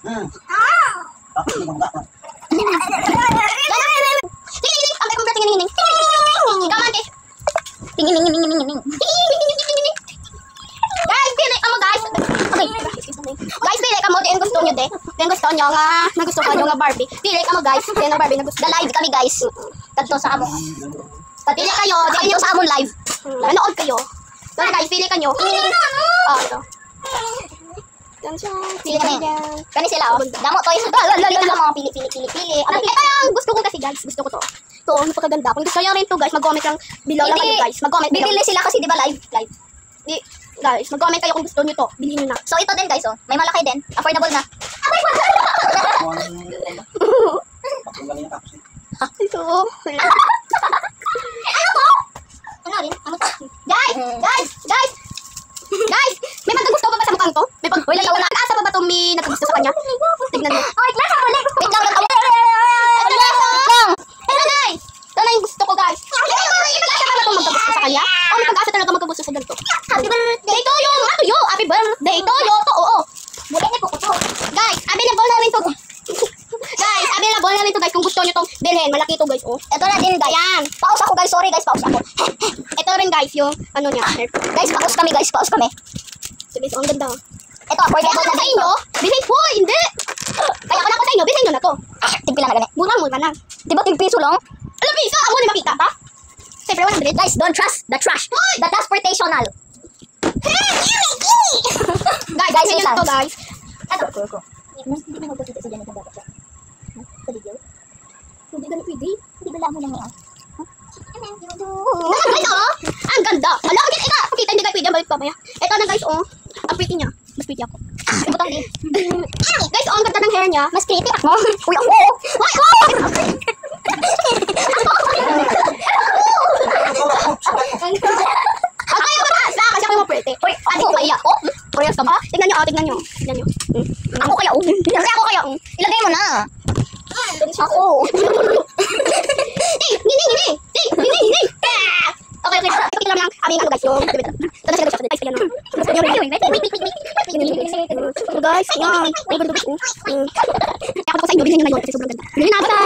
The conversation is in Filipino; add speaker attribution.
Speaker 1: Guys, pili ka mo din gusto nyo de. Din gusto nyo nga nagustuhan nyo nga Barbie. Pili ka mo guys, din nga Barbie nagustuhan.
Speaker 2: Live kami guys. Kadto sa amo.
Speaker 1: Pili kayo, di kayo
Speaker 2: sa amon live.
Speaker 1: manood kayo. Dala guys, pili kanyo. Oh, ito.
Speaker 2: Pili kami. Kani sila oh. Damo toys. Mga pili.
Speaker 1: Ito yung gusto ko kasi guys, gusto ko to. Ito, napakaganda. Kung gusto nyo rin to guys, mag-comment lang below lang kayo guys. Mag-comment below.
Speaker 2: Bibili sila kasi di ba live?
Speaker 1: Guys, mag-comment kayo kung gusto nyo to. Bilhin nyo na.
Speaker 2: So ito din guys oh. May malaki din. Affordable na.
Speaker 1: Ito.
Speaker 2: Ano rin?
Speaker 1: Guys! May magkagusto pa ba sa mukhang to? May pag-asa pa ba itong may nagkagusto sa kanya? Tignan mo.
Speaker 2: Wait lang.
Speaker 1: Ito guys! Ito na yung gusto ko guys. May pag-asa pa ba itong magkagusto sa kanya? O may pag-asa talaga magkagusto sa ganito?
Speaker 2: Happy birthday
Speaker 1: to you! Mga tuyo! Happy birthday to you! Oo!
Speaker 2: Bulan niyo po ko to.
Speaker 1: Guys, available na rin to. Guys, available na rin to guys kung gusto nyo itong bilhin. Malaki to guys oh.
Speaker 2: Ito na din guys.
Speaker 1: Ayan.
Speaker 2: Pause ako guys. Sorry guys. Pause ako.
Speaker 1: Ito rin guys yung ano niya.
Speaker 2: Guys, pause kami guys. Pause kami.
Speaker 1: So guys, ang ganda.
Speaker 2: Ito, affordable na
Speaker 1: Sa inyo, bilhin po, hindi. Kaya ko na ko sa inyo, bilhin nyo na to.
Speaker 2: Tigpila na gani.
Speaker 1: Mura na.
Speaker 2: Di ba tigpiso lang?
Speaker 1: Alam mo, isa, ako na makita pa. Siyempre, 100.
Speaker 2: Guys, don't trust the trash. The transportational.
Speaker 1: Guys, bilhin nyo na to guys.
Speaker 2: Ano? Ko. Hindi mo magpapita sa ganito dapat siya. Sa video?
Speaker 1: Hindi ganun pwede.
Speaker 2: Hindi ba lang mo lang yan?
Speaker 1: Guys, oh. Ang ganda. Ala, pakita, hindi kayo pwede. Balik pa maya. Ito na guys, oh. Ang pretty niya. Mas pretty ako.
Speaker 2: Butang din.
Speaker 1: Guys, oh, ang ganda ng hair niya.
Speaker 2: Mas creepy ako. Uy, ako!
Speaker 1: Kaya ba taas na? Kasi ako yung pretty.
Speaker 2: Uy,
Speaker 1: Ate ko kaya. Oh, parehas ka ba? Tignan nyo, oh. Tignan nyo.
Speaker 2: Ako kaya,
Speaker 1: Ako kaya, oh.
Speaker 2: Ilagay mo na. Ako.
Speaker 1: Hindi. Okay. Ipakita lang aming ano guys, yung... Ito na sila guys, ayan o. Guys, yan. Ay, ganda guys, oh. Kaya ako sa inyo, bilhin nyo na yun kasi sobrang ganda. Bilhin na, bye-bye!